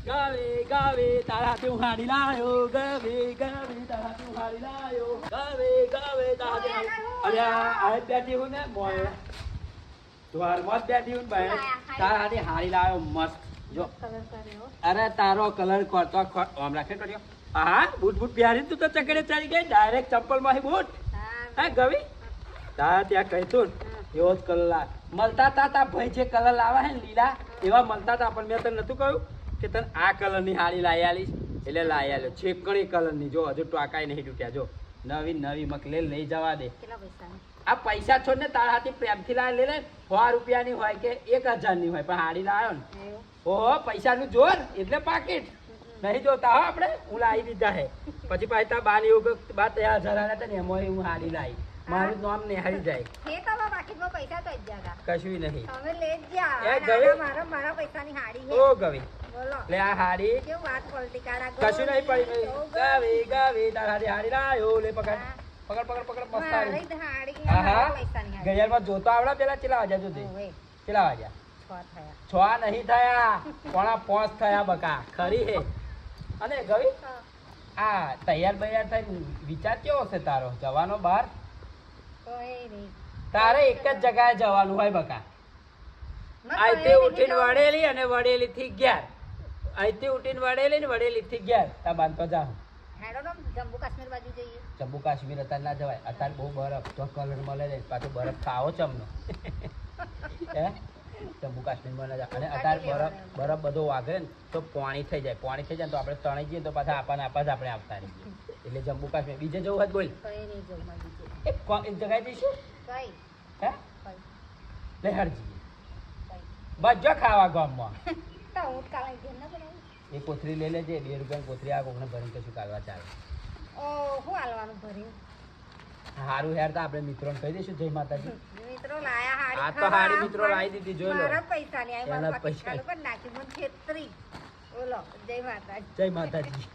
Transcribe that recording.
ગાવે ગાવે તારાથી હું હાડી લાયો ગાવે ગાવે તારાથી હું હાડી લાયો ગાવે ગાવે તારાથી અલ્યા આ બેઠી હું ને મોય દ્વારમાં જ બેઠી હું ભાઈ તારાથી હાડી લાયો મસ્ત જો અરે તારો કલર કરતો આમ રાખે કર્યો હા બૂટ બૂટ પહેરી તું તો ચકડે ચડી ગઈ ડાયરેક્ટ ચંપલ માં બૂટ હા ગવી તારા ત્યાં કહી તું એવો જ કલર મળતા તા ભાઈ જે કલર લાવા હે લીલા એવા મળતા તા પણ મેં તને નતું કહ્યું કે તને આ કલર ની હાડી લાવી આલીશ એટલે લાવી આલ્યો છેકણી કલર ની જો હજુ ટાકાઈ નહીં તૂટ્યા જો નવી નવી મકલે લઈ જવા દે આ પૈસા છોડ ને તારા હાથી પ્રેમથી લાવી લે 100 રૂપિયાની હોય કે 1000 ની હોય પણ હાડી લાવ્યો ને ઓહો પૈસા નું જોર એટલે પાકીટ નહીં જોતા હો આપણે હું લાવી દીધા હે પછી પાછી તા બાની બા તૈયાર જરા હતા ને એમાં હું હાડી લાવી મારું નામ નિહાળી જાય હે તો પાકીટમાં પૈસા તો જ જાગા કશું નહીં તમે લે જા એ ગવી મારા પૈસાની હાડી હે ઓ ગવી બોલો લે આ હાડી કેવું વાત પલટી કાઢા કશું નહીં પડી ગવી ગવી તારા હાડી લાયો લે પકડ પકડ પકડ પકડ મસ્ત મારી હાડી આહા પૈસાની હાડી ઘડિયાળમાં જોતો આવડા પેલા કેટલા વાગ્યા જોતે કેટલા વાગ્યા 6 નહીં થયા 4:45 થયા બકા ખરી હે અને ગવી આ તૈયાર બૈયાર થઈ વિચાર કેવો છે તારો જવાનો બહાર તારે એક જ જગ્યાએ જવાનું હોય બકા અહીંથી ઉઠીને વડેલી અને વડેલી થી 11 અહીંથી ઉઠીને વડેલી ને વડેલી થી 11 તા બાંધતો જાઉં જમ્મુ કાશ્મીર બાજુ જઈએ જમ્મુ કાશ્મીર અત્યારે ના જવાય અત્યારે બહુ બરફ તો કલર મળે છે પાછું બરફ ખાવો ચમનો હે જમ્મુ કાશ્મીરમાં ના જાય અને અત્યારે બરફ બધો વાગરે ને તો પાણી થઈ જાય તો આપણે તણાઈ જઈએ તો પાછા આપા જ આપણે આવતા રહીએ એટલે જમ્મુ કાશ્મીર બીજે જવું હોય બોલ એક જગ્યાએ જઈશું હે લહેરજી બજો ખાવા ગામમાં એ કોથરી લઈ લેજે 2 રૂપિયાની કોથરી આ કોકને ભરીને કશું કાઢવા ચાલે હારું હેર તો આપણે મિત્રોને કહી દઈશું જય માતાજી મિત્રો લાયા હાડી આ તો હાડી મિત્રો લાવી દીધી જોઈ લો મારા પૈસા ની આ એના મારા પૈસા પણ નાખી મને છેતરી બોલો જય માતાજી જય માતાજી